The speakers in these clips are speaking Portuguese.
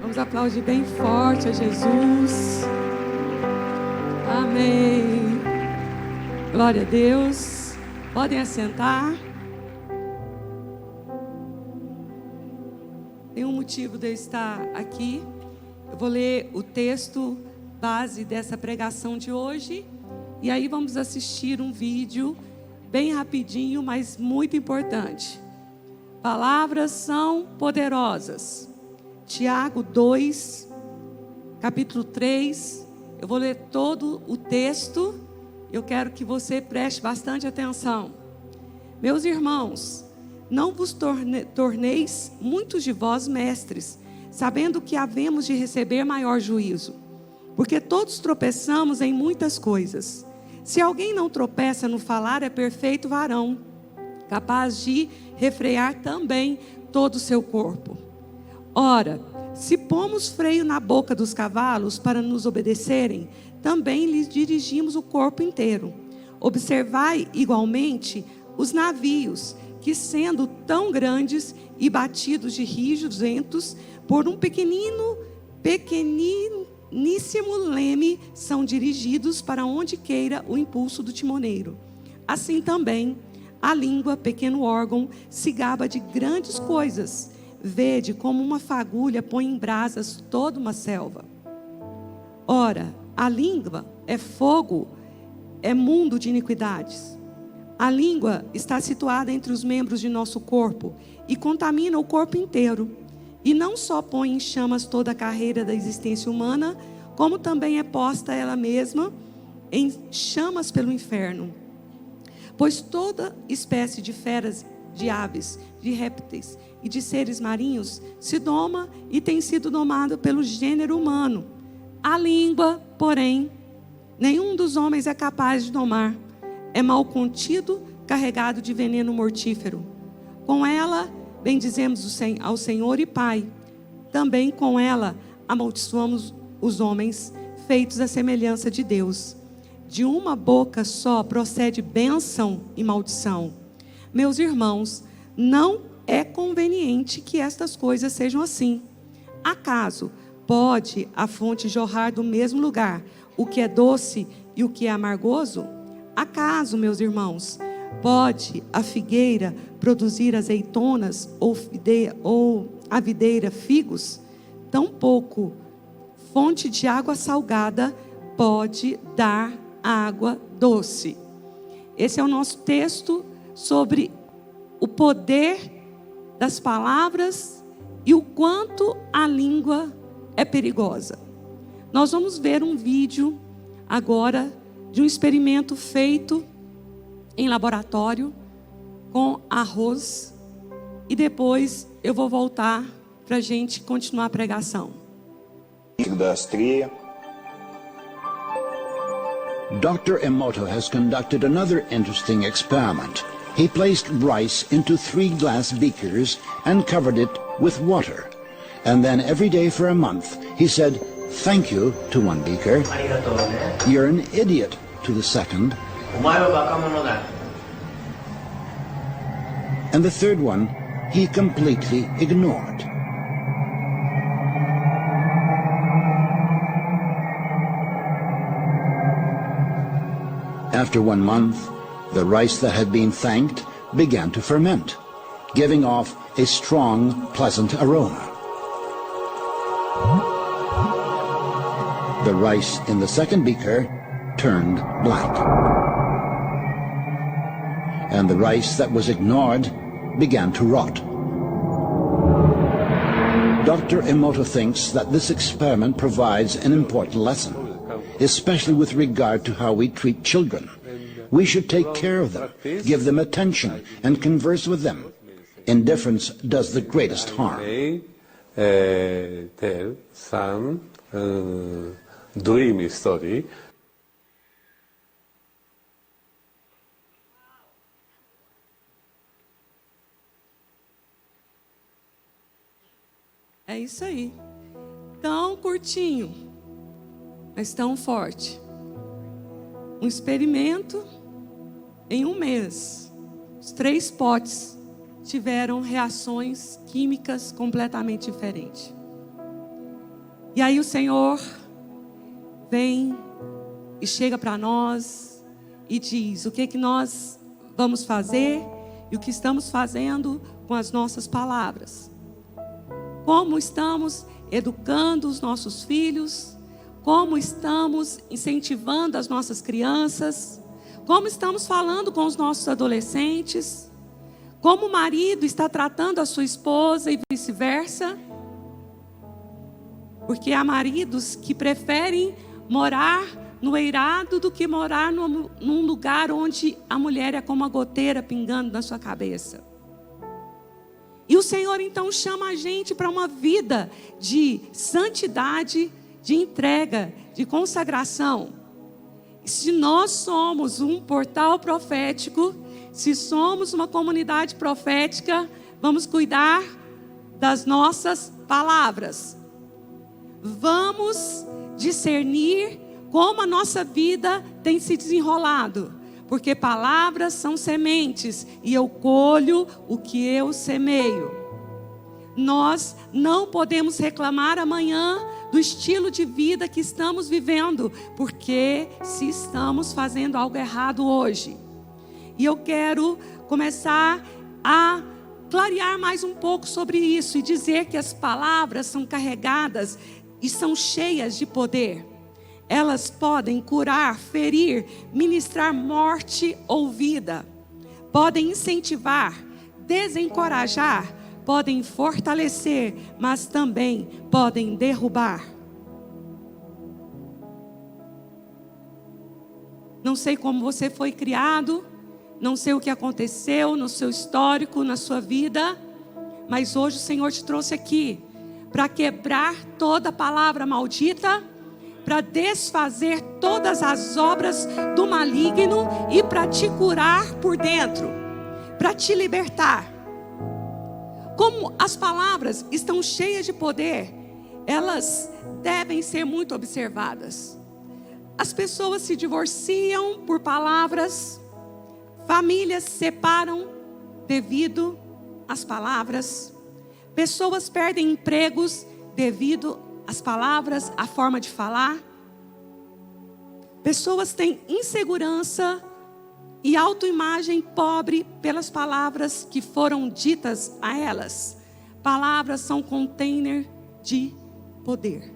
Vamos aplaudir bem forte a Jesus. Amém. Glória a Deus. Podem assentar. Tem um motivo de eu estar aqui. Eu vou ler o texto base dessa pregação de hoje. E aí vamos assistir um vídeo bem rapidinho, mas muito importante. Palavras são poderosas. Tiago 2, capítulo 3. Eu vou ler todo o texto. Eu quero que você preste bastante atenção. Meus irmãos, não vos torneis muitos de vós mestres, sabendo que havemos de receber maior juízo. Porque todos tropeçamos em muitas coisas. Se alguém não tropeça no falar, é perfeito varão, capaz de refrear também todo o seu corpo. Ora, se pomos freio na boca dos cavalos para nos obedecerem, também lhes dirigimos o corpo inteiro. Observai igualmente os navios, que sendo tão grandes e batidos de rijos ventos, por um pequeníssimo leme, são dirigidos para onde queira o impulso do timoneiro. Assim também, a língua, pequeno órgão, se gaba de grandes coisas. Vede como uma fagulha põe em brasas toda uma selva. Ora, a língua é fogo, é mundo de iniquidades. A língua está situada entre os membros de nosso corpo e contamina o corpo inteiro. E não só põe em chamas toda a carreira da existência humana, como também é posta ela mesma em chamas pelo inferno. Pois toda espécie de feras, de aves, de répteis e de seres marinhos se doma e tem sido domado pelo gênero humano. A língua, porém, nenhum dos homens é capaz de domar. É mal contido, carregado de veneno mortífero. Com ela bendizemos ao Senhor e Pai. Também com ela amaldiçoamos os homens, feitos à semelhança de Deus. De uma boca só procede bênção e maldição. Meus irmãos, não é conveniente que estas coisas sejam assim. Acaso pode a fonte jorrar do mesmo lugar o que é doce e o que é amargoso? Acaso, meus irmãos, pode a figueira produzir azeitonas ou a videira figos? Tampouco fonte de água salgada pode dar água doce. Esse é o nosso texto sobre o poder das palavras e o quanto a língua é perigosa. Nós vamos ver um vídeo agora de um experimento feito em laboratório com arroz e depois eu vou voltar para a gente continuar a pregação. Dr. Emoto has conducted another interesting experiment. He placed rice into 3 glass beakers and covered it with water. And then every day for a month, he said, "Thank you" to one beaker, "You're an idiot" to the second, and the third one he completely ignored. After 1 month, the rice that had been thanked began to ferment, giving off a strong, pleasant aroma. The rice in the second beaker turned black. And the rice that was ignored began to rot. Dr. Emoto thinks that this experiment provides an important lesson, especially with regard to how we treat children. We should take care of them, give them attention, and converse with them. Indifference does the greatest harm. Tell some dream story. É isso aí. Tão curtinho, mas tão forte. Um experimento em 1 mês. Os 3 potes tiveram reações químicas completamente diferentes. E aí o Senhor vem e chega para nós e diz o que nós vamos fazer e o que estamos fazendo com as nossas palavras. Como estamos educando os nossos filhos, como estamos incentivando as nossas crianças, como estamos falando com os nossos adolescentes, como o marido está tratando a sua esposa e vice-versa. Porque há maridos que preferem morar no eirado do que morar num lugar onde a mulher é como uma goteira pingando na sua cabeça. E o Senhor então chama a gente para uma vida de santidade, de entrega, de consagração. Se nós somos um portal profético, se somos uma comunidade profética, vamos cuidar das nossas palavras. Vamos discernir como a nossa vida tem se desenrolado. Porque palavras são sementes e eu colho o que eu semeio. Nós não podemos reclamar amanhã do estilo de vida que estamos vivendo, porque se estamos fazendo algo errado hoje. E eu quero começar a clarear mais um pouco sobre isso e dizer que as palavras são carregadas e são cheias de poder. Elas podem curar, ferir, ministrar morte ou vida. Podem incentivar, desencorajar, podem fortalecer, mas também podem derrubar. Não sei como você foi criado, não sei o que aconteceu no seu histórico, na sua vida, mas hoje o Senhor te trouxe aqui para quebrar toda palavra maldita, para desfazer todas as obras do maligno e para te curar por dentro, para te libertar. Como as palavras estão cheias de poder, elas devem ser muito observadas. As pessoas se divorciam por palavras, famílias se separam devido às palavras, pessoas perdem empregos devido às palavras, à forma de falar. Pessoas têm insegurança e autoimagem pobre pelas palavras que foram ditas a elas. Palavras são container de poder.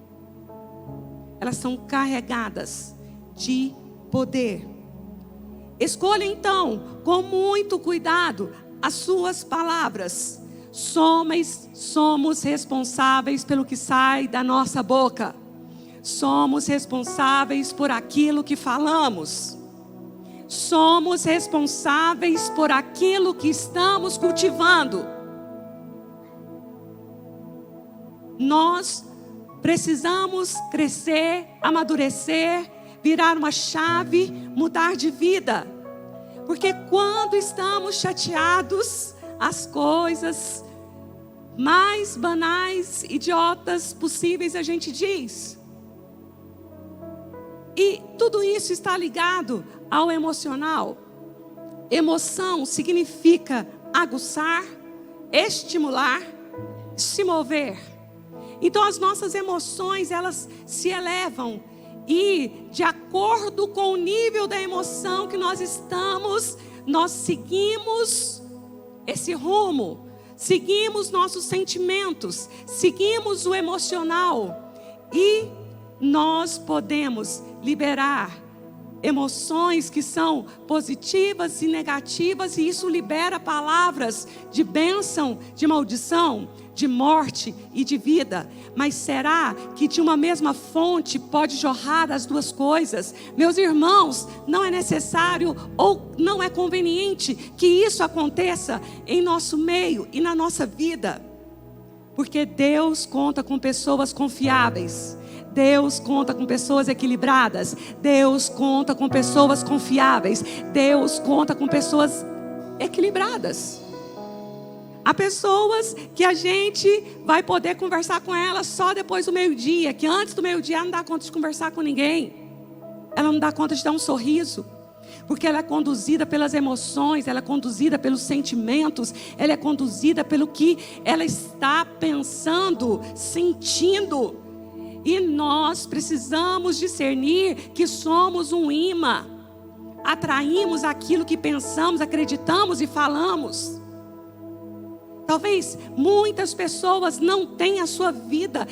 Elas são carregadas de poder. Escolha então, com muito cuidado, as suas palavras. Somos responsáveis pelo que sai da nossa boca. Somos responsáveis por aquilo que falamos. Somos responsáveis por aquilo que estamos cultivando. Nós precisamos crescer, amadurecer, virar uma chave, mudar de vida. Porque quando estamos chateados, as coisas mais banais, idiotas possíveis a gente diz. E tudo isso está ligado ao emocional. Emoção significa aguçar, estimular, se mover. Então as nossas emoções, elas se elevam. E de acordo com o nível da emoção que nós estamos, nós seguimos esse rumo, seguimos nossos sentimentos, seguimos o emocional e nós podemos liberar emoções que são positivas e negativas e isso libera palavras de bênção, de maldição, de morte e de vida. Mas será que de uma mesma fonte pode jorrar as duas coisas? Meus irmãos, não é necessário ou não é conveniente que isso aconteça em nosso meio e na nossa vida. Porque Deus conta com pessoas confiáveis. Deus conta com pessoas equilibradas. Deus conta com pessoas confiáveis. Deus conta com pessoas equilibradas. Há pessoas que a gente vai poder conversar com elas só depois do meio-dia, que antes do meio-dia ela não dá conta de conversar com ninguém. Ela não dá conta de dar um sorriso, porque ela é conduzida pelas emoções, ela é conduzida pelos sentimentos, ela é conduzida pelo que ela está pensando, sentindo. E nós precisamos discernir que somos um imã. Atraímos aquilo que pensamos, acreditamos e falamos. Talvez muitas pessoas não tenham a sua vida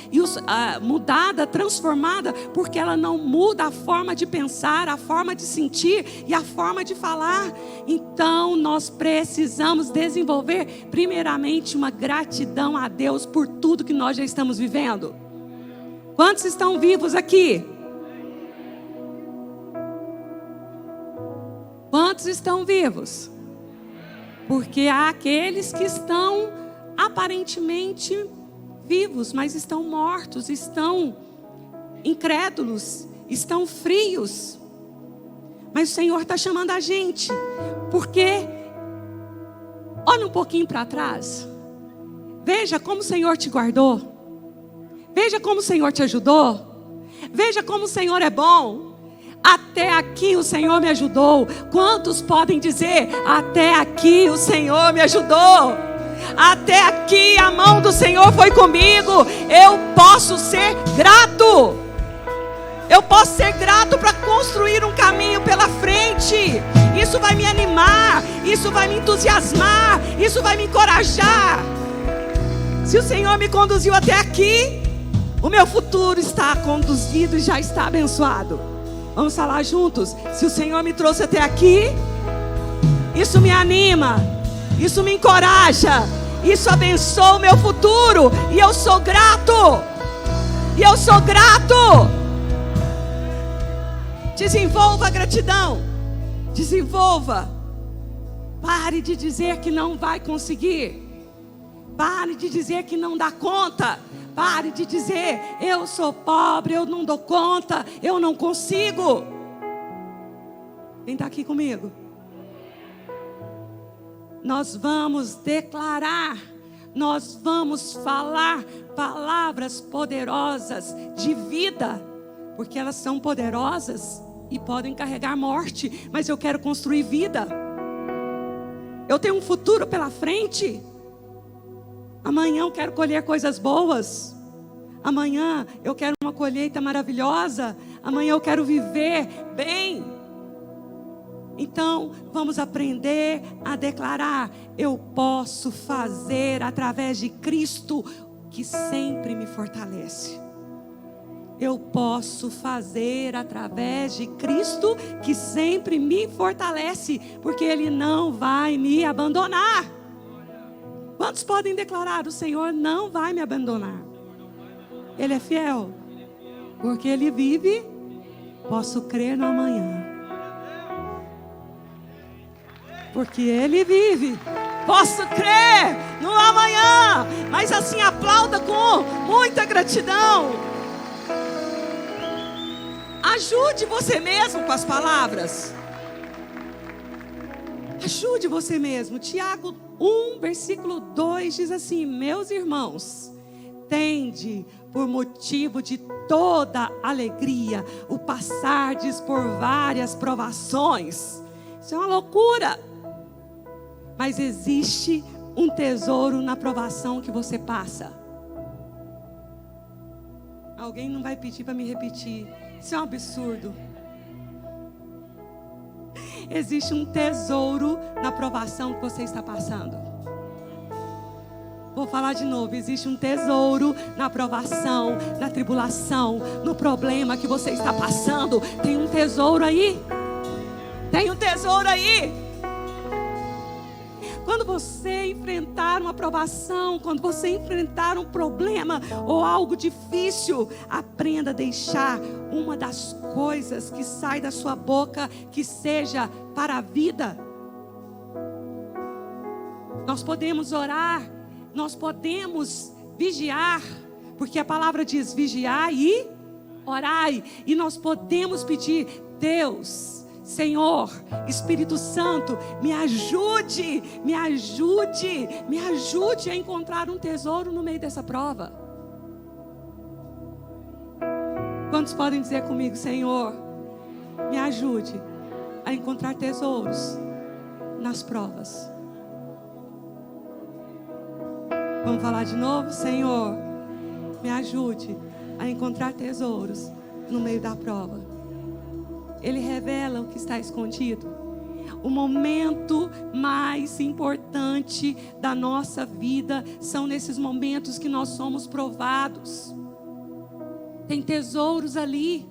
mudada, transformada, porque ela não muda a forma de pensar, a forma de sentir e a forma de falar. Então nós precisamos desenvolver primeiramente uma gratidão a Deus por tudo que nós já estamos vivendo. Quantos estão vivos aqui? Quantos estão vivos? Porque há aqueles que estão aparentemente vivos, mas estão mortos, estão incrédulos, estão frios. Mas o Senhor está chamando a gente, porque olha um pouquinho para trás. Veja como o Senhor te guardou. Veja como o Senhor te ajudou. Veja como o Senhor é bom. Até aqui o Senhor me ajudou. Quantos podem dizer: até aqui o Senhor me ajudou? Até aqui a mão do Senhor foi comigo. Eu posso ser grato. Eu posso ser grato para construir um caminho pela frente. Isso vai me animar. Isso vai me entusiasmar. Isso vai me encorajar. Se o Senhor me conduziu até aqui, o meu futuro está conduzido e já está abençoado. Vamos falar juntos. Se o Senhor me trouxe até aqui, isso me anima, isso me encoraja, isso abençoa o meu futuro. E eu sou grato. E eu sou grato. Desenvolva a gratidão. Desenvolva. Pare de dizer que não vai conseguir. Pare de dizer que não dá conta. Pare de dizer: eu sou pobre, eu não dou conta, eu não consigo. Quem está aqui comigo? Nós vamos declarar, nós vamos falar palavras poderosas de vida, porque elas são poderosas e podem carregar morte, mas eu quero construir vida. Eu tenho um futuro pela frente. Amanhã eu quero colher coisas boas. Amanhã eu quero uma colheita maravilhosa. Amanhã eu quero viver bem. Então vamos aprender a declarar: eu posso fazer através de Cristo que sempre me fortalece. Eu posso fazer através de Cristo que sempre me fortalece, porque Ele não vai me abandonar. Quantos podem declarar: o Senhor não vai me abandonar? Ele é fiel. Porque Ele vive, posso crer no amanhã. Porque Ele vive, posso crer no amanhã. Mas assim, aplauda com muita gratidão. Ajude você mesmo com as palavras. Ajude você mesmo. Tiago 1, versículo 2 diz assim: meus irmãos, tende por motivo de toda alegria o passardes por várias provações. Isso é uma loucura. Mas existe um tesouro na provação que você passa. Alguém não vai pedir para me repetir. Isso é um absurdo. Existe um tesouro na provação que você está passando. Vou falar de novo. Existe um tesouro na provação, na tribulação, no problema que você está passando. Tem um tesouro aí. Tem um tesouro aí. Quando você enfrentar uma provação, quando você enfrentar um problema ou algo difícil, aprenda a deixar uma das coisas que sai da sua boca que seja para a vida. Nós podemos orar, nós podemos vigiar, porque a palavra diz vigiar e orai. E nós podemos pedir: Deus, Senhor, Espírito Santo, me ajude, me ajude, me ajude a encontrar um tesouro no meio dessa prova. Quantos podem dizer comigo: Senhor, me ajude a encontrar tesouros nas provas? Vamos falar de novo? Senhor, me ajude a encontrar tesouros no meio da prova. Ele revela o que está escondido. O momento mais importante da nossa vida são nesses momentos que nós somos provados. Tem tesouros ali,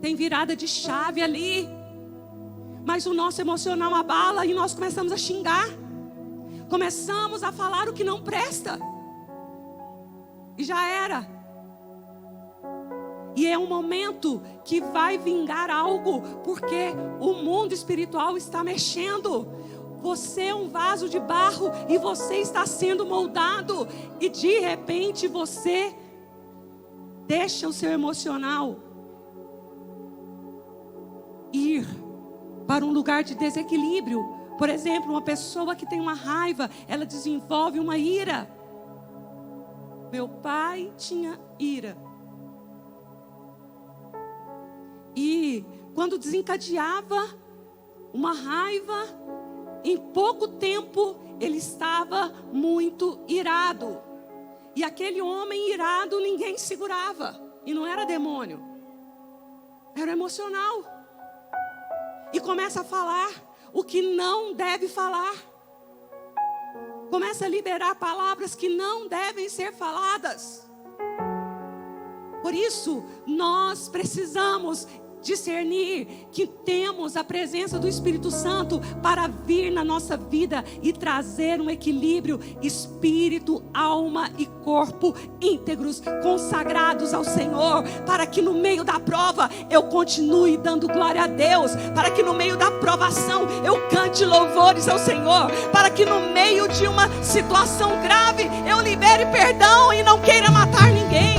tem virada de chave ali, mas o nosso emocional abala e nós começamos a xingar, começamos a falar o que não presta, e já era. E é um momento que vai vingar algo, porque o mundo espiritual está mexendo. Você é um vaso de barro e você está sendo moldado, e de repente você deixa o seu emocional ir para um lugar de desequilíbrio. Por exemplo, uma pessoa que tem uma raiva, ela desenvolve uma ira. Meu pai tinha ira. E quando desencadeava uma raiva, em pouco tempo ele estava muito irado. E aquele homem irado ninguém segurava. E não era demônio, era emocional. E começa a falar o que não deve falar. Começa a liberar palavras que não devem ser faladas. Por isso, nós precisamos discernir que temos a presença do Espírito Santo para vir na nossa vida e trazer um equilíbrio, espírito, alma e corpo íntegros, consagrados ao Senhor, para que no meio da prova eu continue dando glória a Deus, para que no meio da provação eu cante louvores ao Senhor, para que no meio de uma situação grave eu libere perdão e não queira matar ninguém.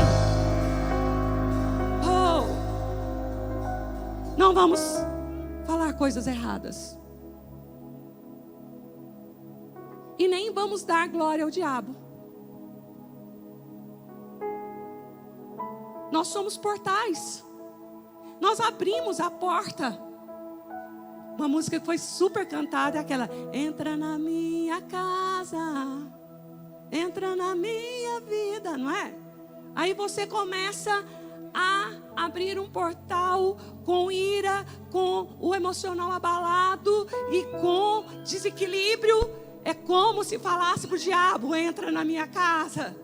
Não vamos falar coisas erradas. E nem vamos dar glória ao diabo. Nós somos portais. Nós abrimos a porta. Uma música que foi super cantada é aquela: entra na minha casa, entra na minha vida, não é? Aí você começa a abrir um portal com ira, com o emocional abalado e com desequilíbrio. É como se falasse para o diabo: entra na minha casa,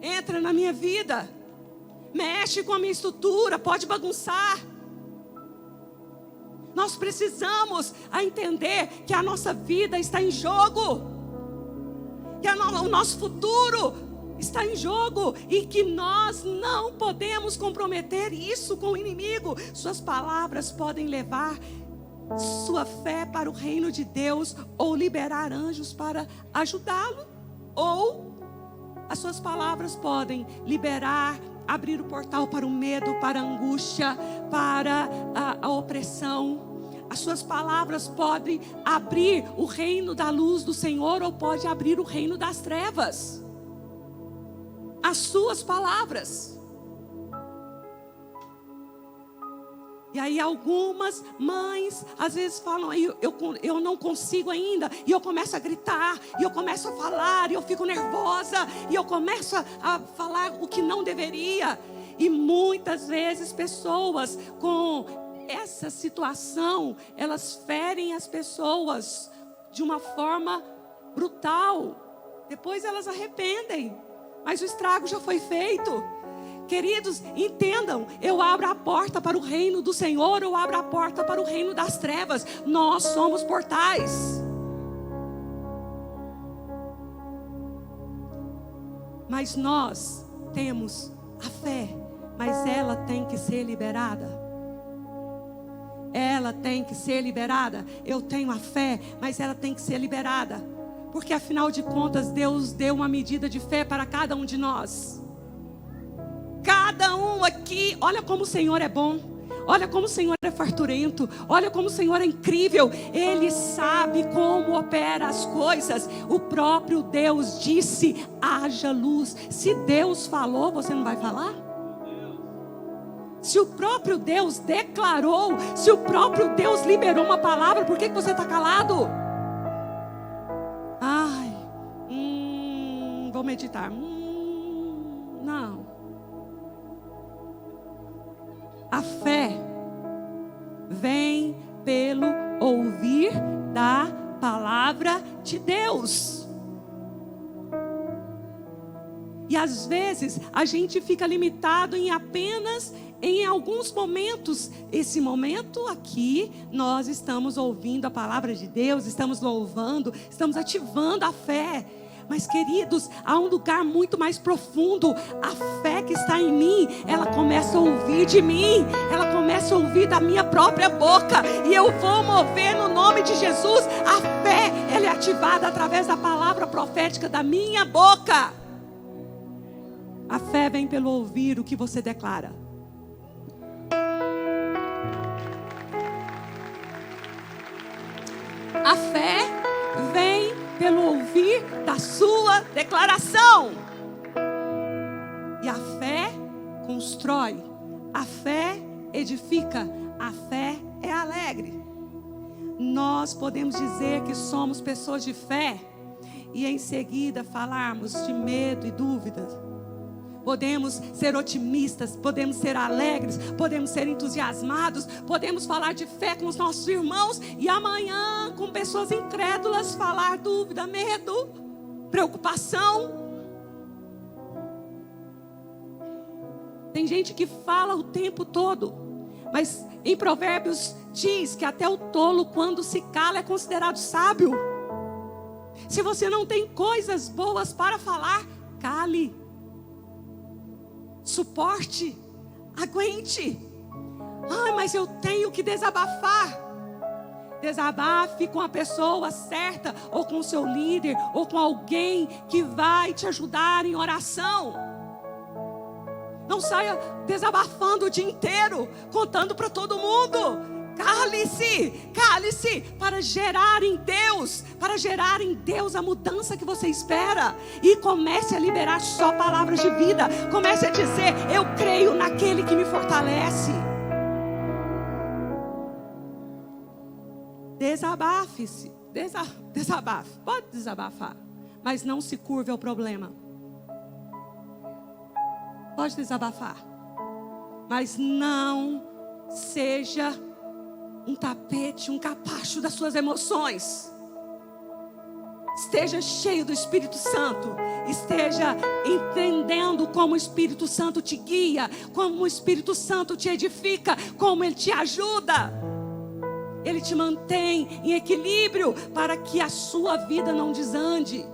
entra na minha vida, mexe com a minha estrutura, pode bagunçar. Nós precisamos entender que a nossa vida está em jogo, que o nosso futuro está em jogo e que nós não podemos comprometer isso com o inimigo. Suas palavras podem levar sua fé para o reino de Deus ou liberar anjos para ajudá-lo, ou as suas palavras podem liberar, abrir o portal para o medo, para a angústia, para a opressão. As suas palavras podem abrir o reino da luz do Senhor ou pode abrir o reino das trevas. As suas palavras. E aí algumas mães às vezes falam: eu não consigo ainda. E eu começo a gritar, e eu começo a falar, e eu fico nervosa, e eu começo a falar o que não deveria. E muitas vezes pessoas com essa situação, elas ferem as pessoas de uma forma brutal. Depois elas arrependem, mas o estrago já foi feito. Queridos, entendam, eu abro a porta para o reino do Senhor, eu abro a porta para o reino das trevas. Nós somos portais. Mas nós temos a fé, mas ela tem que ser liberada. Ela tem que ser liberada. Eu tenho a fé, mas ela tem que ser liberada. Porque afinal de contas, Deus deu uma medida de fé para cada um de nós. Cada um aqui, olha como o Senhor é bom. Olha como o Senhor é farturento. Olha como o Senhor é incrível. Ele sabe como opera as coisas. O próprio Deus disse: haja luz. Se Deus falou, você não vai falar? Se o próprio Deus declarou, se o próprio Deus liberou uma palavra, por que você está calado? Vou meditar. Não. A fé vem pelo ouvir da palavra de Deus. E às vezes a gente fica limitado em alguns momentos. Esse momento aqui, nós estamos ouvindo a palavra de Deus, estamos louvando, estamos ativando a fé. Mas, queridos, há um lugar muito mais profundo. A fé que está em mim, ela começa a ouvir de mim, ela começa a ouvir da minha própria boca. E eu vou mover no nome de Jesus. A fé, ela é ativada através da palavra profética da minha boca. A fé vem pelo ouvir o que você declara. A fé vem pelo ouvir da sua declaração. E a fé constrói, a fé edifica, a fé é alegre. Nós podemos dizer que somos pessoas de fé e em seguida falarmos de medo e dúvidas. Podemos ser otimistas, podemos ser alegres, podemos ser entusiasmados, podemos falar de fé com os nossos irmãos e amanhã com pessoas incrédulas falar dúvida, medo, preocupação. Tem gente que fala o tempo todo, mas em Provérbios diz que até o tolo, quando se cala, é considerado sábio. Se você não tem coisas boas para falar, cale. Suporte, aguente. Mas eu tenho que desabafar. Desabafe com a pessoa certa, ou com o seu líder, ou com alguém que vai te ajudar em oração. Não saia desabafando o dia inteiro, contando para todo mundo. Cale-se para gerar em Deus a mudança que você espera. E comece a liberar só palavras de vida. Comece a dizer: eu creio naquele que me fortalece. Desabafe-se, desabafe, pode desabafar, mas não se curve ao problema. Pode desabafar, mas não seja um tapete, um capacho das suas emoções. Esteja cheio do Espírito Santo. Esteja entendendo como o Espírito Santo te guia, como o Espírito Santo te edifica, como Ele te ajuda. Ele te mantém em equilíbrio para que a sua vida não desande.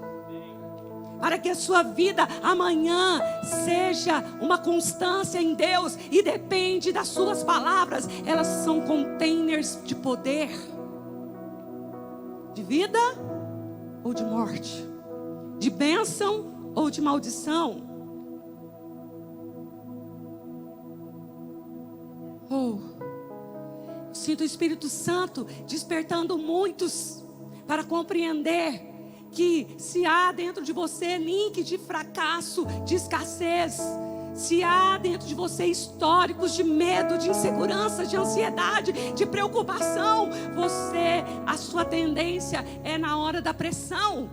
Para que a sua vida amanhã seja uma constância em Deus e depende das suas palavras. Elas são containers de poder, de vida ou de morte, de bênção ou de maldição. Sinto o Espírito Santo despertando muitos para compreender que se há dentro de você link de fracasso, de escassez, se há dentro de você históricos de medo, de insegurança, de ansiedade, de preocupação, a sua tendência é na hora da pressão,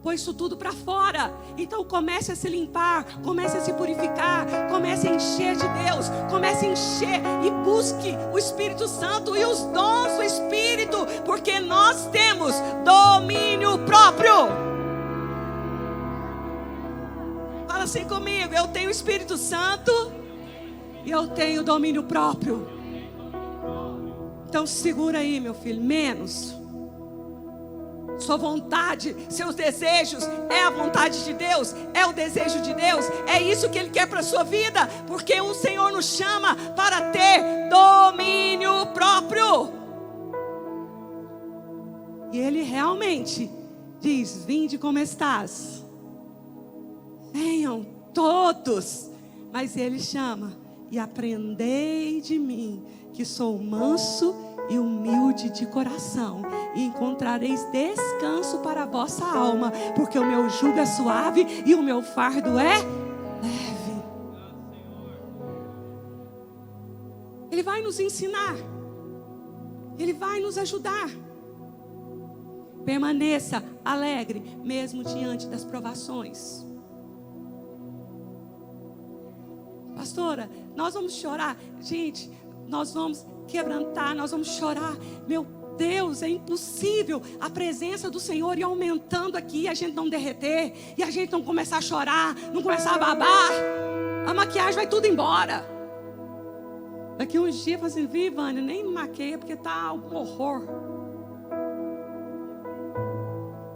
pôr isso tudo para fora. Então comece a se limpar, comece a se purificar, comece a encher de Deus, comece a encher e busque o Espírito Santo e os dons do Espírito, porque nós temos domínio próprio. Fala assim comigo: eu tenho o Espírito Santo e eu tenho domínio próprio. Então segura aí, meu filho, menos. Sua vontade, seus desejos, é a vontade de Deus, é o desejo de Deus, é isso que Ele quer para a sua vida, porque o Senhor nos chama para ter domínio próprio. E Ele realmente diz: vinde como estás. Venham todos, mas Ele chama: e aprendei de mim, que sou manso e humilde de coração, e encontrareis descanso para a vossa alma, porque o meu jugo é suave e o meu fardo é leve. Ele vai nos ensinar, Ele vai nos ajudar. Permaneça alegre mesmo diante das provações. pastora, nós vamos chorar. Gente, nós vamos quebrantar, nós vamos chorar. Meu Deus, é impossível a presença do Senhor ir aumentando aqui e a gente não derreter, e a gente não começar a chorar, não começar a babar. A maquiagem vai tudo embora. Daqui uns dias, eu falo assim, vi, Vânia, nem me maqueia porque tá um horror.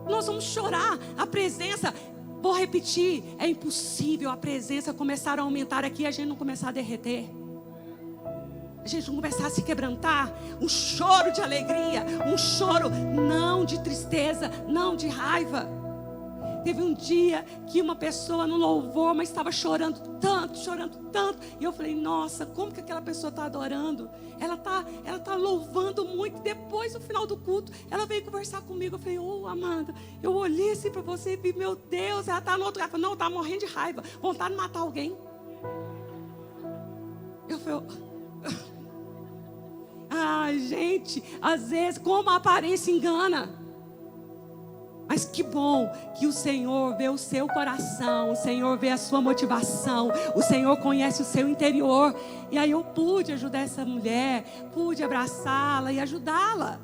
Nós vamos chorar, a presença, vou repetir, é impossível a presença começar a aumentar aqui e a gente não começar a derreter. A gente não começar a se quebrantar, um choro de alegria, um choro não de tristeza, não de raiva. Teve um dia que uma pessoa no louvor, mas estava chorando tanto. E eu falei, nossa, como que aquela pessoa está adorando? Ela tá louvando muito. Depois, no final do culto, ela veio conversar comigo. Eu falei, Amanda, eu olhei assim para você e vi, meu Deus, ela está no outro lugar. Ela falou, não, está morrendo de raiva, vontade de matar alguém. Eu falei, ai, gente, às vezes, como a aparência engana. Mas que bom que o Senhor vê o seu coração, o Senhor vê a sua motivação, o Senhor conhece o seu interior. E aí eu pude ajudar essa mulher, pude abraçá-la e ajudá-la.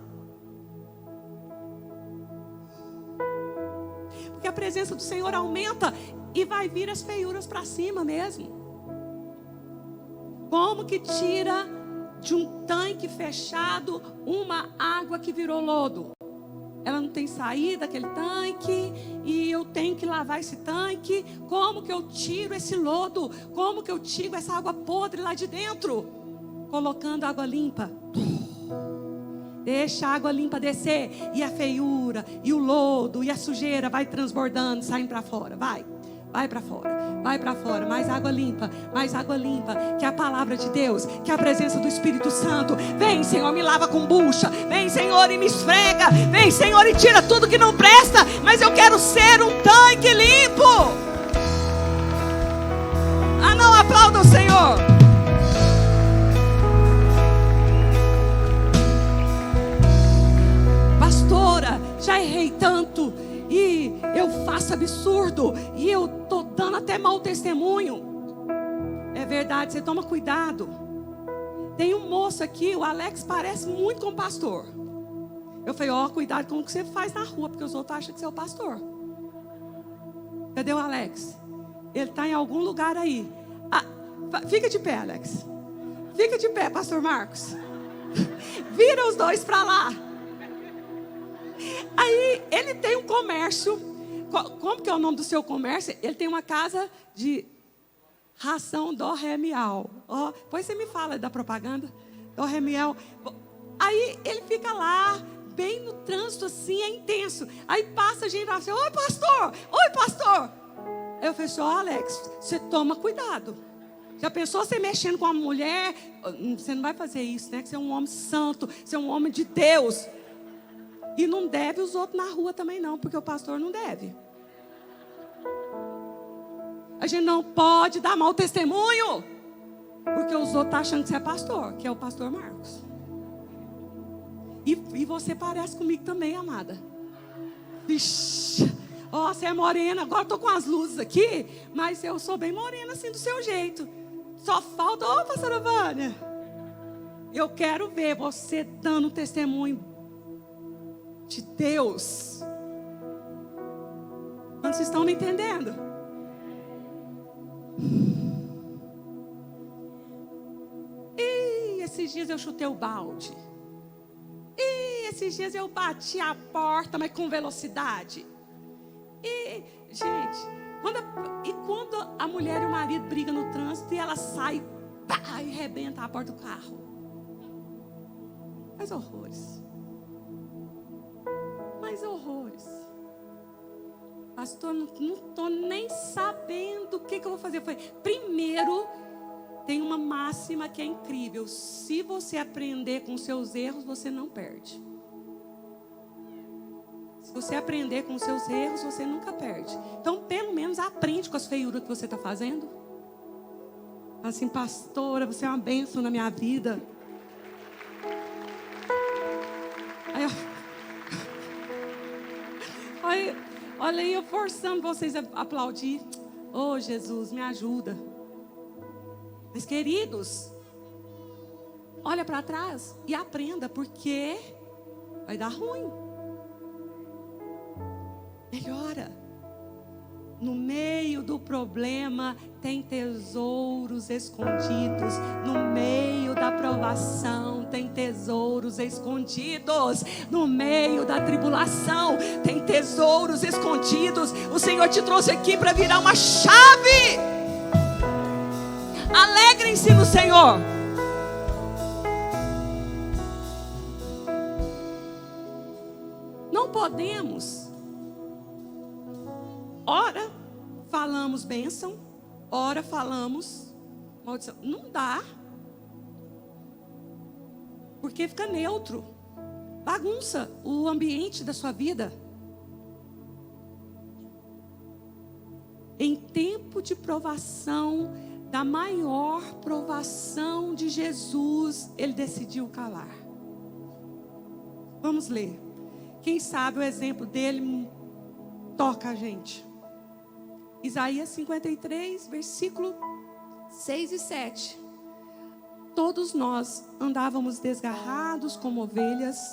Porque a presença do Senhor aumenta e vai vir as feiuras para cima mesmo. Como que tira de um tanque fechado uma água que virou lodo? Ela não tem saída daquele tanque e eu tenho que lavar esse tanque. Como que eu tiro esse lodo? Como que eu tiro essa água podre lá de dentro? Colocando água limpa. Deixa a água limpa descer e a feiura e o lodo e a sujeira vai transbordando, saindo para fora. Vai para fora, mais água limpa, que é a palavra de Deus, que é a presença do Espírito Santo. Vem, Senhor, me lava com bucha, vem, Senhor, e me esfrega, vem, Senhor, e tira tudo que não presta, mas eu quero ser um tanque limpo. Ah, não, aplauda o Senhor. Pastora, já errei tanto e eu faço absurdo e eu tô dando até mau testemunho. É verdade, você toma cuidado. Tem um moço aqui, o Alex, parece muito com o pastor. Eu falei, cuidado com o que você faz na rua, porque os outros acham que você é o pastor. Cadê o Alex? Ele está em algum lugar aí. Fica de pé, Alex. Fica de pé, pastor Marcos. Vira os dois para lá. Aí ele tem um comércio. Como que é o nome do seu comércio? Ele tem uma casa de ração Dó Ré Miau. Depois você me fala da propaganda Dó Ré Miau. Aí ele fica lá, bem no trânsito assim, é intenso. Aí passa a gente lá assim, oi pastor. Eu falei assim, Alex, você toma cuidado. Já pensou você mexendo com uma mulher? Você não vai fazer isso, né? Que você é um homem santo, você é um homem de Deus. E não deve os outros na rua também não, porque o pastor não deve. A gente não pode dar mau testemunho, porque os outros estão achando que você é pastor, que é o pastor Marcos. E você parece comigo também, amada. Vixe, você é morena, agora estou com as luzes aqui, mas eu sou bem morena assim do seu jeito. Só falta, pastora Vânia, eu quero ver você dando testemunho de Deus. Quantos estão me entendendo? E esses dias eu chutei o balde. E esses dias eu bati a porta, mas com velocidade. E, gente, quando a mulher e o marido brigam no trânsito e ela sai e arrebenta a porta do carro. Faz horrores. Pastor, não estou nem sabendo o que eu vou fazer. Eu falei, primeiro, tem uma máxima que é incrível. Se você aprender com seus erros, você não perde. Se você aprender com seus erros, você nunca perde. Então, pelo menos, aprende com as feiuras que você está fazendo. Assim, pastora, você é uma bênção na minha vida. Olha aí, eu forçando vocês a aplaudir. Jesus, me ajuda. Mas, queridos, olha para trás e aprenda, porque vai dar ruim. Melhora. No meio do problema tem tesouros escondidos. No meio da provação tem tesouros escondidos. No meio da tribulação tem tesouros escondidos. O Senhor te trouxe aqui para virar uma chave. Alegrem-se no Senhor. Não podemos. Ora falamos bênção, ora falamos maldição. Não dá. Porque fica neutro. Bagunça o ambiente da sua vida. Em tempo de provação, da maior provação de Jesus, ele decidiu calar. Vamos ler. Quem sabe o exemplo dele toca a gente. Isaías 53, versículo 6 e 7. Todos nós andávamos desgarrados como ovelhas,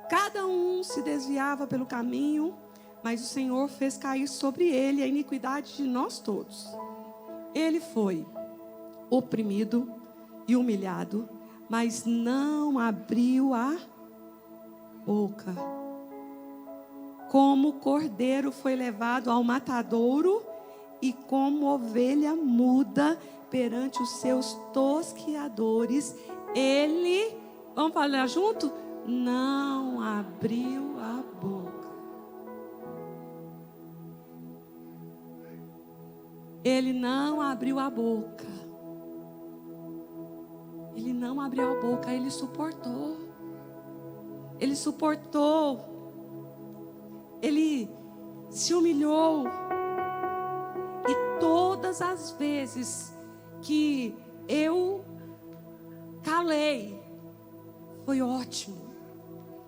cada um se desviava pelo caminho, mas o Senhor fez cair sobre ele a iniquidade de nós todos. Ele foi oprimido e humilhado, mas não abriu a boca. Como cordeiro foi levado ao matadouro, e como ovelha muda perante os seus tosquiadores, ele, vamos falar junto? Não abriu a boca. Ele não abriu a boca. Ele não abriu a boca, ele suportou. Ele suportou. Ele se humilhou. E todas as vezes que eu calei, foi ótimo.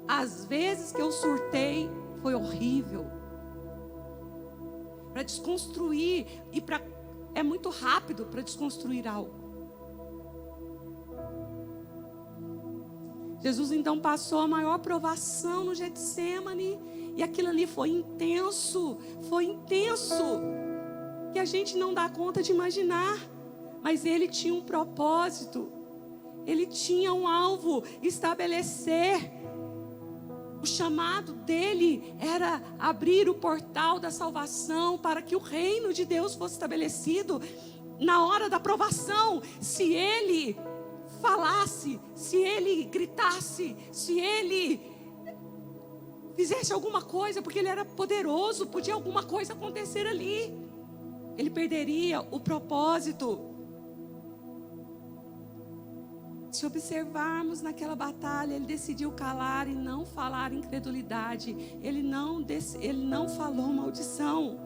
As vezes que eu surtei, foi horrível. Para desconstruir, é muito rápido para desconstruir algo. Jesus então passou a maior provação no Getsêmani, e aquilo ali foi intenso, que a gente não dá conta de imaginar. Mas ele tinha um propósito, ele tinha um alvo, estabelecer. O chamado dele era abrir o portal da salvação para que o reino de Deus fosse estabelecido. Na hora da provação, se ele falasse, se ele gritasse, se ele fizesse alguma coisa, porque ele era poderoso, podia alguma coisa acontecer ali, ele perderia o propósito. Se observarmos naquela batalha, ele decidiu calar e não falar incredulidade. Ele não falou maldição.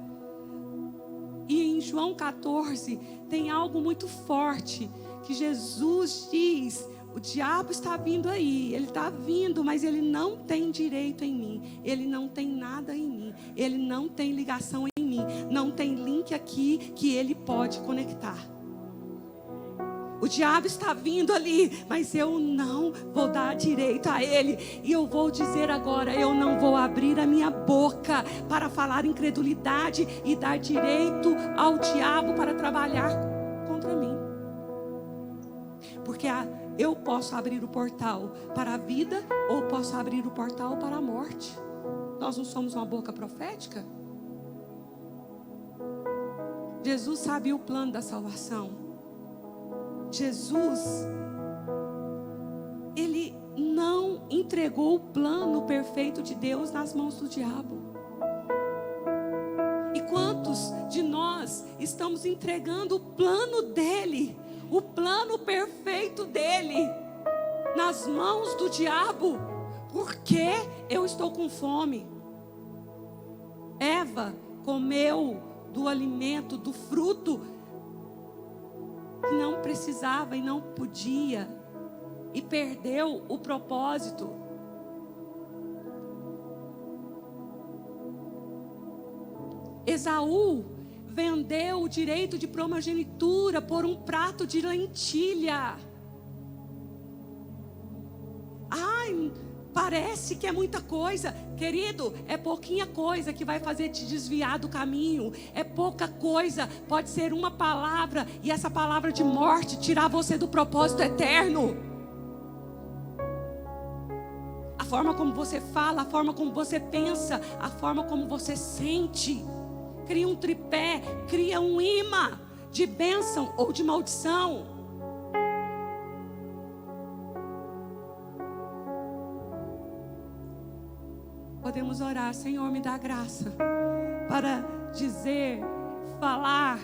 E em João 14 tem algo muito forte que Jesus diz: o diabo está vindo aí, ele está vindo, mas ele não tem direito em mim, ele não tem nada em mim, ele não tem ligação em mim, não tem link aqui que ele pode conectar. O diabo está vindo ali, mas eu não vou dar direito a ele. E eu vou dizer agora, eu não vou abrir a minha boca para falar incredulidade e dar direito ao diabo para trabalhar contra mim. Porque eu posso abrir o portal para a vida ou posso abrir o portal para a morte. Nós não somos uma boca profética? Jesus sabia o plano da salvação. Jesus, ele não entregou o plano perfeito de Deus nas mãos do diabo. E quantos de nós estamos entregando o plano dele, o plano perfeito dele, nas mãos do diabo? Porque eu estou com fome. Eva comeu do alimento, do fruto que não precisava e não podia, e perdeu o propósito. Esaú vendeu o direito de primogenitura por um prato de lentilha. Ai, parece que é muita coisa. Querido, é pouquinha coisa que vai fazer te desviar do caminho. É pouca coisa. Pode ser uma palavra, e essa palavra de morte tirar você do propósito eterno. A forma como você fala, a forma como você pensa, a forma como você sente. Cria um tripé, cria um imã de bênção ou de maldição. Podemos orar: Senhor, me dá graça para dizer, falar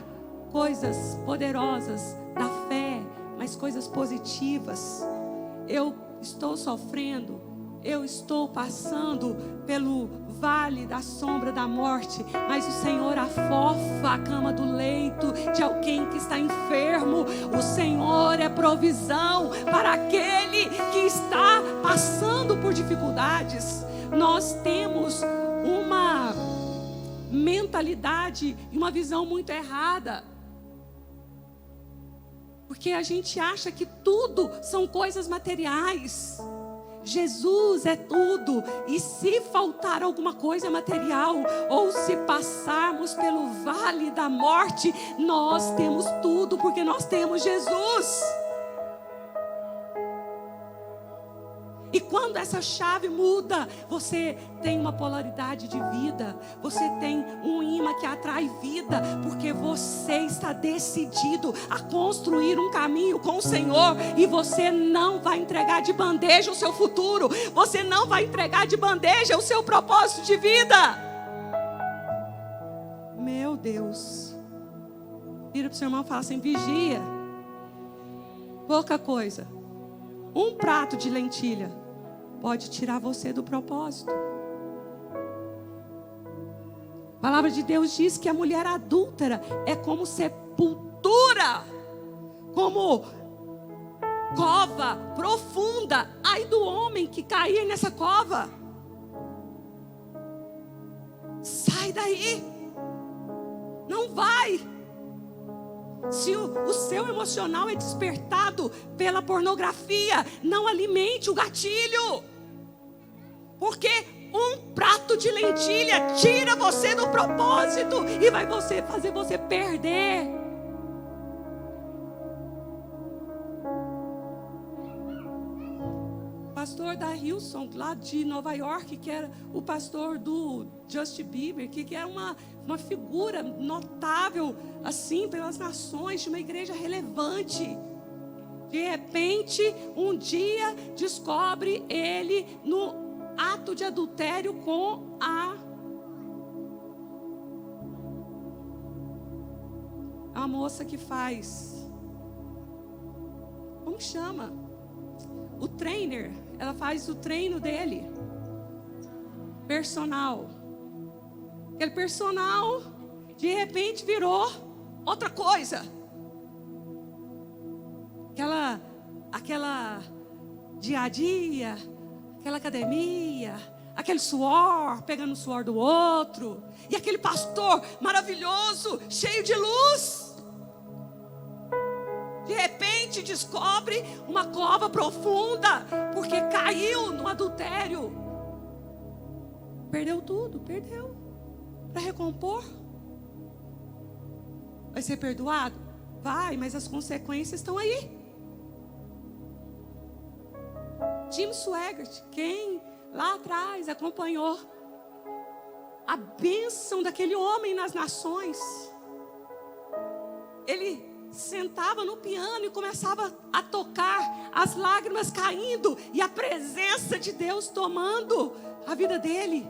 coisas poderosas da fé, mas coisas positivas. Eu estou sofrendo, eu estou passando pelo vale da sombra da morte, mas o Senhor afofa a cama do leito de alguém que está enfermo. O Senhor é provisão para aquele que está passando por dificuldades. Nós temos uma mentalidade e uma visão muito errada, porque a gente acha que tudo são coisas materiais. Jesus é tudo, e se faltar alguma coisa material, ou se passarmos pelo vale da morte, nós temos tudo, porque nós temos Jesus. E quando essa chave muda, você tem uma polaridade de vida, você tem um imã que atrai vida, porque você está decidido a construir um caminho com o Senhor, e você não vai entregar de bandeja o seu futuro, você não vai entregar de bandeja o seu propósito de vida. Meu Deus. Vira para o seu irmão e fala assim: vigia. Pouca coisa. Um prato de lentilha pode tirar você do propósito. A palavra de Deus diz que a mulher adúltera é como sepultura, como cova profunda. Ai do homem que cair nessa cova. Sai daí. Não vai. Se o seu emocional é despertado pela pornografia, não alimente o gatilho. Porque um prato de lentilha tira você do propósito e vai fazer você perder. O pastor da Hillsong, lá de Nova York, que era o pastor do Justin Bieber, que era uma figura notável, assim, pelas nações, de uma igreja relevante. De repente, um dia, descobre ele no ato de adultério com a moça que faz, como chama? O trainer. Ela faz o treino dele, personal. Aquele personal de repente virou outra coisa. Aquela dia a dia, aquela academia, aquele suor, pegando o suor do outro, e aquele pastor maravilhoso, cheio de luz, de repente descobre uma cova profunda, porque caiu no adultério. Perdeu tudo, perdeu. Para recompor, vai ser perdoado? Vai, mas as consequências estão aí. Tim Swaggart, quem lá atrás acompanhou a bênção daquele homem nas nações, ele sentava no piano e começava a tocar, as lágrimas caindo e a presença de Deus tomando a vida dele.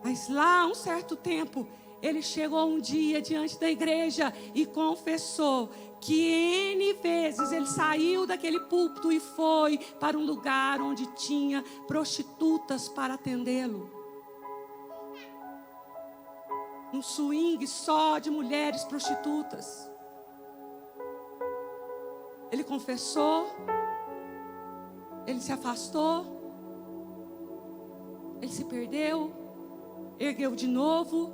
Mas lá, um certo tempo, ele chegou um dia diante da igreja e confessou que N vezes ele saiu daquele púlpito e foi para um lugar onde tinha prostitutas para atendê-lo. Um swing só de mulheres prostitutas. Ele confessou, ele se afastou, ele se perdeu, ergueu de novo,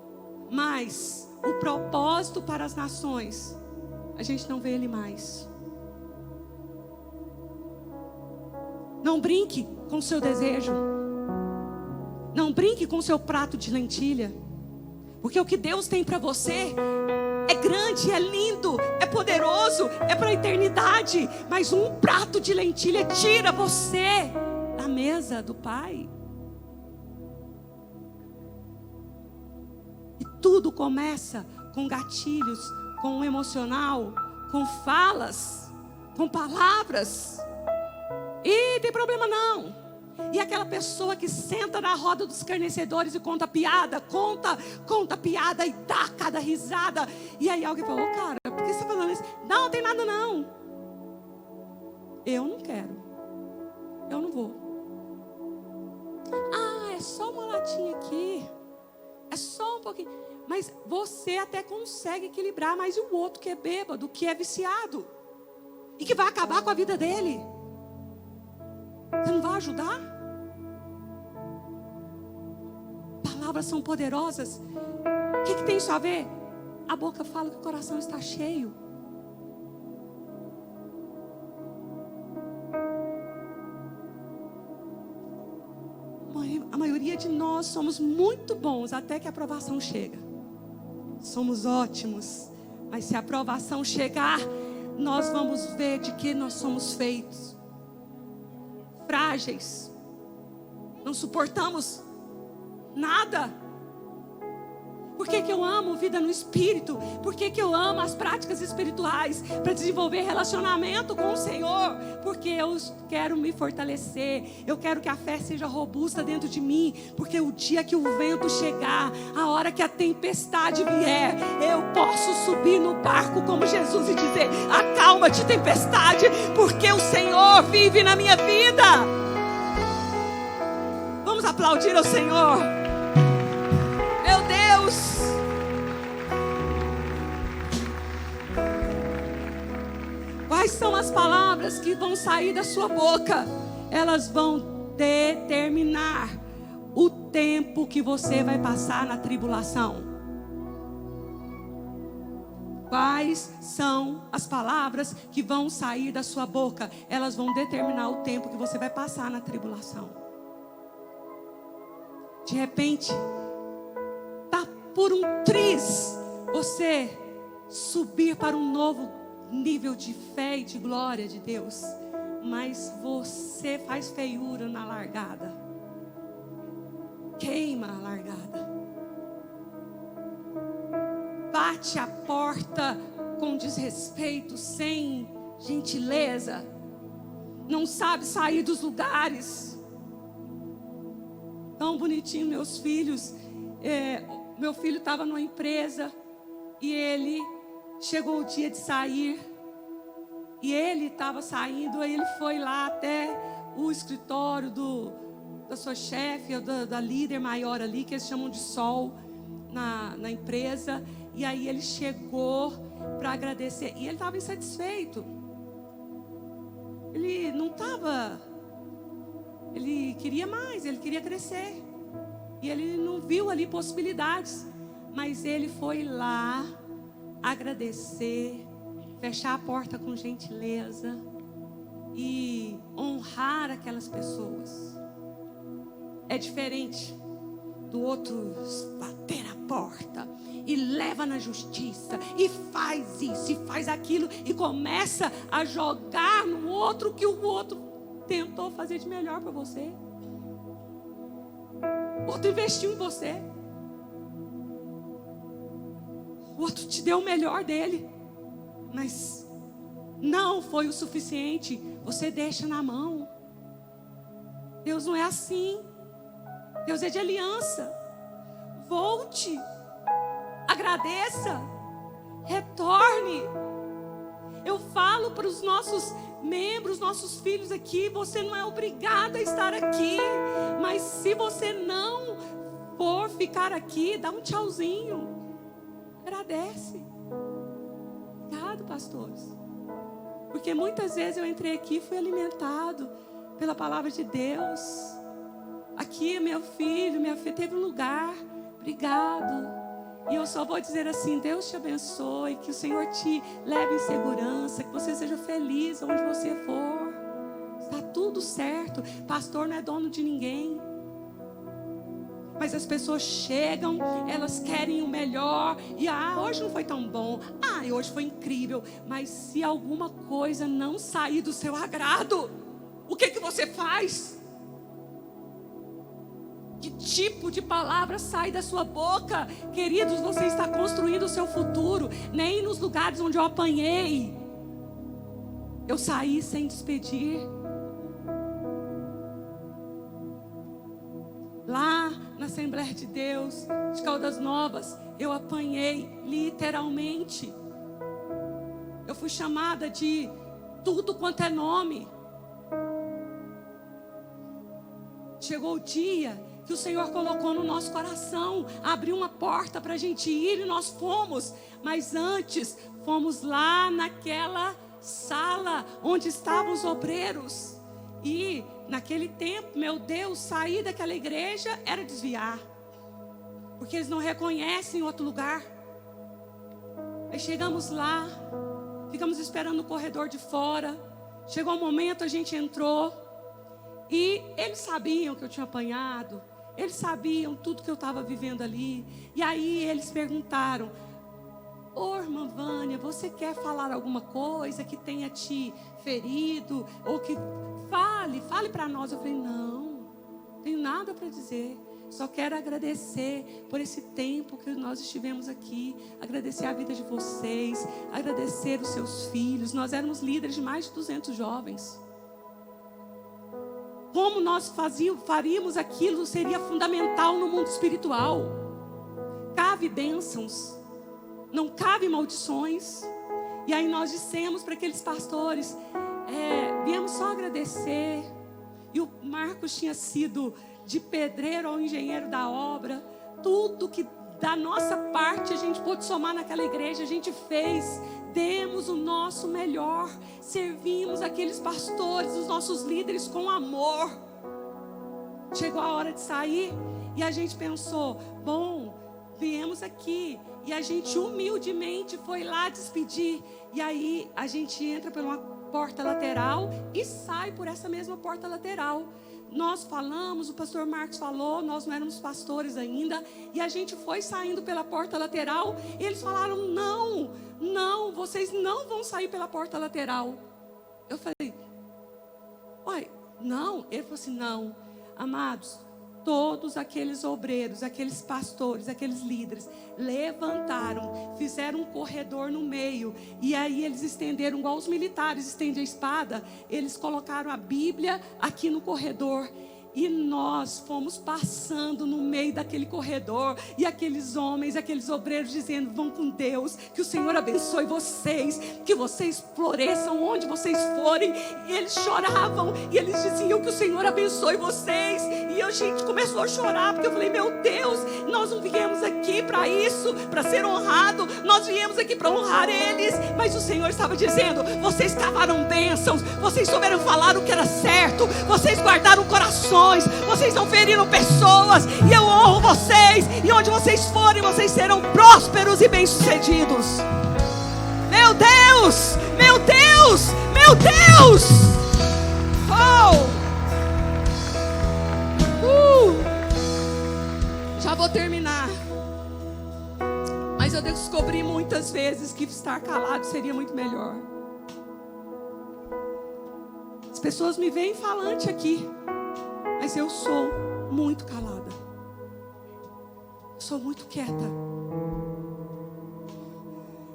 mas o propósito para as nações, a gente não vê Ele mais. Não brinque com o seu desejo. Não brinque com o seu prato de lentilha. Porque o que Deus tem para você é grande, é lindo, é poderoso, é para a eternidade. Mas um prato de lentilha tira você da mesa do Pai. E tudo começa com gatilhos, com o emocional, com falas, com palavras. E tem problema não. E aquela pessoa que senta na roda dos escarnecedores e conta piada, conta piada e dá cada risada. E aí alguém fala, cara, por que você está falando isso? Não tem nada não. Eu não quero. Eu não vou. Ah, é só uma latinha aqui. É só um pouquinho. Mas você até consegue equilibrar, mas e o outro que é bêbado, que é viciado? E que vai acabar com a vida dele? Você não vai ajudar? Palavras são poderosas. O que tem isso a ver? A boca fala que o coração está cheio. A maioria de nós somos muito bons até que a aprovação chega. Somos ótimos. Mas se a aprovação chegar, nós vamos ver de que nós somos feitos. Frágeis, não suportamos nada. Por que eu amo vida no Espírito? Por que eu amo as práticas espirituais? Para desenvolver relacionamento com o Senhor. Porque eu quero me fortalecer. Eu quero que a fé seja robusta dentro de mim. Porque o dia que o vento chegar, a hora que a tempestade vier, eu posso subir no barco como Jesus e dizer: acalma-te, tempestade, porque o Senhor vive na minha vida. Vamos aplaudir ao Senhor. Meu Deus. Quais são as palavras que vão sair da sua boca? Elas vão determinar o tempo que você vai passar na tribulação. Quais são as palavras que vão sair da sua boca? Elas vão determinar o tempo que você vai passar na tribulação. De repente, tá por um triz você subir para um novo nível de fé e de glória de Deus, mas você faz feiura na largada, queima a largada, bate a porta com desrespeito, sem gentileza, não sabe sair dos lugares. Tão bonitinho meus filhos. Meu filho estava numa empresa e ele chegou o dia de sair e ele estava saindo. Aí ele foi lá até o escritório da sua chefe, da líder maior ali, que eles chamam de Sol na empresa. E aí ele chegou para agradecer e ele estava insatisfeito. Ele não estava... Ele queria mais, ele queria crescer. E ele não viu ali possibilidades. Mas ele foi lá agradecer, fechar a porta com gentileza e honrar aquelas pessoas. É diferente do outro bater a porta e leva na justiça e faz isso e faz aquilo e começa a jogar no outro que o outro tentou fazer de melhor para você. O outro investiu em você. O outro te deu o melhor dele. Mas não foi o suficiente. Você deixa na mão. Deus não é assim. Deus é de aliança. Volte. Agradeça. Retorne. Eu falo para os nossos membros, nossos filhos aqui: você não é obrigado a estar aqui, mas se você não for ficar aqui, dá um tchauzinho, agradece. Obrigado, pastores, porque muitas vezes eu entrei aqui e fui alimentado pela palavra de Deus. Aqui meu filho, minha filha teve um lugar. Obrigado. E eu só vou dizer assim: Deus te abençoe, que o Senhor te leve em segurança, que você seja feliz onde você for. Está tudo certo. Pastor não é dono de ninguém. Mas as pessoas chegam, elas querem o melhor. E hoje não foi tão bom. Hoje foi incrível. Mas se alguma coisa não sair do seu agrado, o que você faz? Que tipo de palavra sai da sua boca? Queridos, você está construindo o seu futuro. Nem nos lugares onde eu apanhei, eu saí sem despedir. Lá na Assembleia de Deus de Caldas Novas, eu apanhei literalmente. Eu fui chamada de tudo quanto é nome. Chegou o dia que o Senhor colocou no nosso coração, abriu uma porta para a gente ir, e nós fomos. Mas antes, fomos lá naquela sala onde estavam os obreiros. E naquele tempo, meu Deus, sair daquela igreja era desviar, porque eles não reconhecem outro lugar. Aí chegamos lá, ficamos esperando no corredor de fora. Chegou o momento, a gente entrou. E eles sabiam que eu tinha apanhado. Eles sabiam tudo que eu estava vivendo ali. E aí eles perguntaram: ô irmã Vânia, você quer falar alguma coisa que tenha te ferido? Ou que fale para nós. Eu falei: não tenho nada para dizer. Só quero agradecer por esse tempo que nós estivemos aqui. Agradecer a vida de vocês. Agradecer os seus filhos. Nós éramos líderes de mais de 200 jovens. Como nós faríamos aquilo seria fundamental no mundo espiritual. Cabe bênçãos, não cabe maldições. E aí nós dissemos para aqueles pastores: viemos só agradecer. E o Marcos tinha sido de pedreiro ao engenheiro da obra. Tudo que da nossa parte a gente pôde somar naquela igreja, a gente fez. Demos o nosso melhor, servimos aqueles pastores, os nossos líderes com amor. Chegou a hora de sair e a gente pensou: bom, viemos aqui. E a gente humildemente foi lá despedir. E aí a gente entra por uma porta lateral e sai por essa mesma porta lateral. Nós falamos, o pastor Marcos falou, nós não éramos pastores ainda, e a gente foi saindo pela porta lateral, e eles falaram: não, vocês não vão sair pela porta lateral. Eu falei: não. Ele falou assim: não, amados, todos aqueles obreiros, aqueles pastores, aqueles líderes levantaram, fizeram um corredor no meio, e aí eles estenderam, igual os militares estendem a espada, eles colocaram a Bíblia aqui no corredor. E nós fomos passando no meio daquele corredor, e aqueles homens, aqueles obreiros dizendo: vão com Deus, que o Senhor abençoe vocês, que vocês floresçam onde vocês forem. E eles choravam, e eles diziam: que o Senhor abençoe vocês. E a gente começou a chorar, porque eu falei: meu Deus, nós não viemos aqui para isso, para ser honrado, nós viemos aqui para honrar eles. Mas o Senhor estava dizendo: vocês cavaram bênçãos, vocês souberam falar o que era certo, vocês guardaram corações, vocês não feriram pessoas, e eu honro vocês, e onde vocês forem, vocês serão prósperos e bem-sucedidos. Meu Deus, meu Deus, meu Deus. Já vou terminar. Mas eu descobri muitas vezes que estar calado seria muito melhor. As pessoas me veem falante aqui, mas eu sou muito calada. Eu sou muito quieta.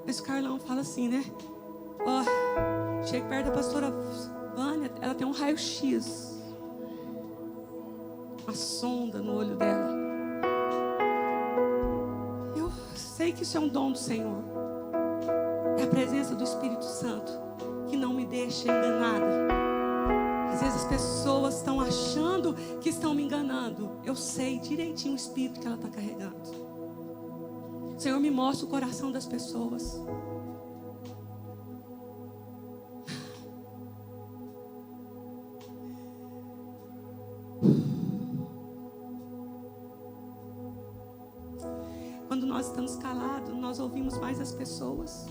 Mas o Carlão fala assim, né? Chega perto da pastora Vânia, ela tem um raio-x, uma sonda no olho dela. Eu sei que isso é um dom do Senhor. É a presença do Espírito Santo que não me deixa enganada. Às vezes as pessoas estão achando que estão me enganando. Eu sei direitinho o espírito que ela está carregando. O Senhor me mostra o coração das pessoas. Quando quando nós estamos calados, nós ouvimos mais as pessoas.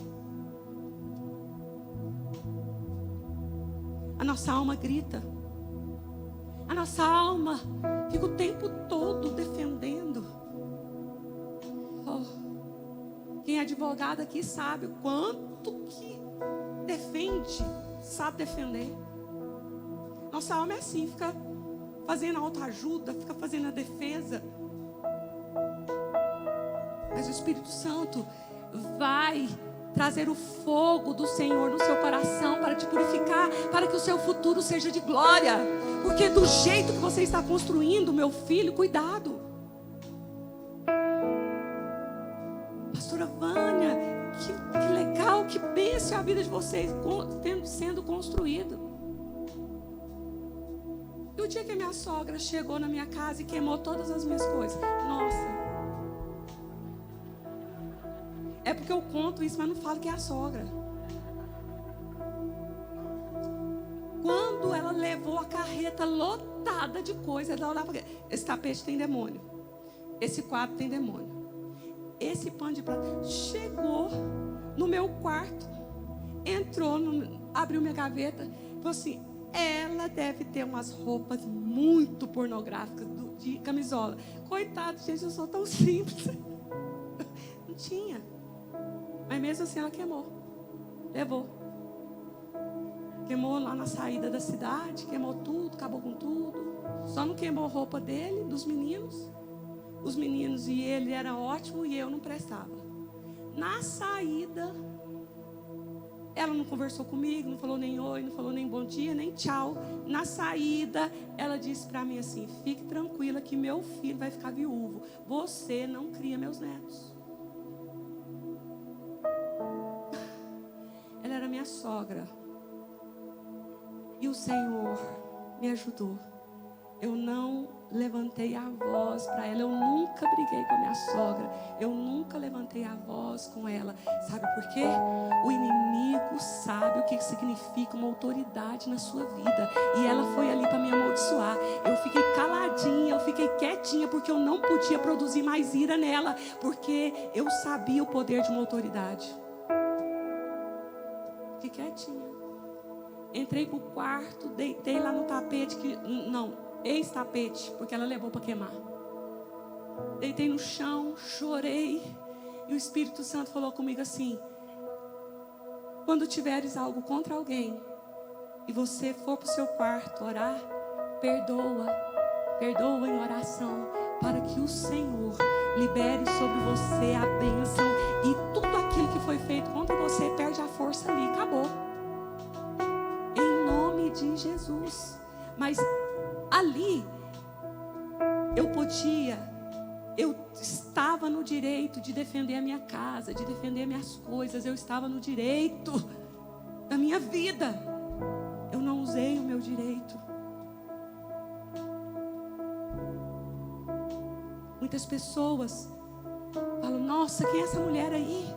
A nossa alma grita. A nossa alma fica o tempo todo defendendo. Oh, quem é advogado aqui sabe o quanto que defende, sabe defender. Nossa alma é assim, fica fazendo autoajuda, fica fazendo a defesa. Mas o Espírito Santo vai trazer o fogo do Senhor no seu coração para te purificar, para que o seu futuro seja de glória. Porque do jeito que você está construindo, meu filho, cuidado. Pastora Vânia, que legal, que bênção é a vida de vocês sendo construído. E o dia que a minha sogra chegou na minha casa e queimou todas as minhas coisas, nossa. É porque eu conto isso, mas não falo que é a sogra. Quando ela levou a carreta lotada de coisas, ela olhava para esse tapete tem demônio, esse quadro tem demônio, esse pano de prata. Chegou no meu quarto, entrou, abriu minha gaveta, falou assim: ela deve ter umas roupas muito pornográficas de camisola. Coitado, gente, eu sou tão simples. Não tinha. Mas mesmo assim ela queimou. Levou. Queimou lá na saída da cidade. Queimou tudo, acabou com tudo. Só não queimou a roupa dele, dos meninos. Os meninos e ele era ótimo e eu não prestava. Na saída, ela não conversou comigo, não falou nem oi, não falou nem bom dia, nem tchau. Na saída, ela disse para mim assim: fique tranquila que meu filho vai ficar viúvo. Você não cria meus netos. Ela era minha sogra. E o Senhor me ajudou. Eu não levantei a voz para ela. Eu nunca briguei com a minha sogra. Eu nunca levantei a voz com ela. Sabe por quê? O inimigo sabe o que significa uma autoridade na sua vida. E ela foi ali para me amaldiçoar. Eu fiquei caladinha, eu fiquei quietinha, porque eu não podia produzir mais ira nela. Porque eu sabia o poder de uma autoridade. Fiquei quietinha. Entrei pro quarto, deitei lá no tapete, ex-tapete, porque ela levou para queimar. Deitei no chão, chorei. E o Espírito Santo falou comigo assim: quando tiveres algo contra alguém e você for para o seu quarto orar, perdoa em oração, para que o Senhor libere sobre você a bênção, e tudo aquilo que foi feito contra você perde a força ali, acabou. Em nome de Jesus. Mas ali eu estava no direito de defender a minha casa, de defender minhas coisas. Eu estava no direito da minha vida. Eu não usei o meu direito. Muitas pessoas falam: nossa, quem é essa mulher aí?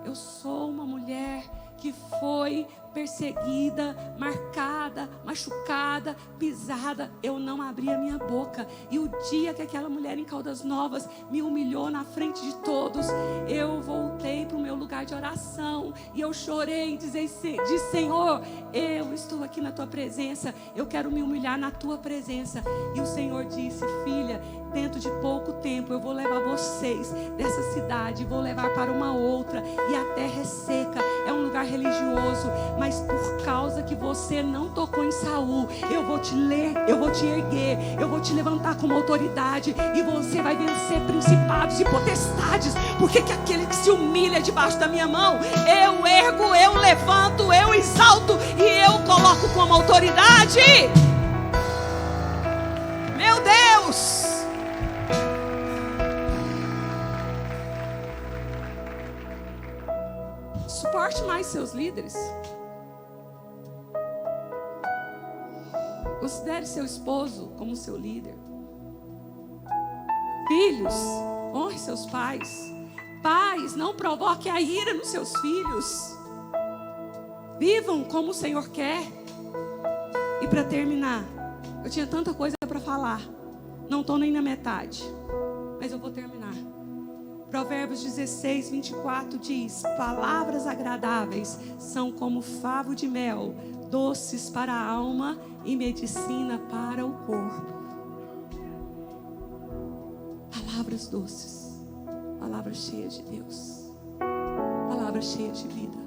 Eu sou uma mulher que foi perseguida, marcada, machucada, pisada. Eu não abri a minha boca. E o dia que aquela mulher em Caldas Novas me humilhou na frente de todos, eu voltei para o meu lugar de oração e eu chorei e disse: Senhor, eu estou aqui na tua presença, eu quero me humilhar na tua presença. E o Senhor disse: filha, dentro de pouco tempo eu vou levar vocês dessa cidade, vou levar para uma outra, e a terra é seca, é um lugar religioso, mas por causa que você não tocou em Saul, eu vou te erguer, eu vou te levantar como autoridade, e você vai vencer principados e potestades, porque que aquele que se humilha debaixo da minha mão, eu ergo, eu levanto, eu exalto e eu coloco como autoridade. Meu Deus! Suporte mais seus líderes. Considere seu esposo como seu líder. Filhos, honre seus pais. Pais, não provoque a ira nos seus filhos. Vivam como o Senhor quer. E para terminar, eu tinha tanta coisa para falar. Não estou nem na metade, mas eu vou terminar. Provérbios 16, 24 diz: palavras agradáveis são como favo de mel, doces para a alma e medicina para o corpo. Palavras doces, palavras cheias de Deus, palavras cheias de vida.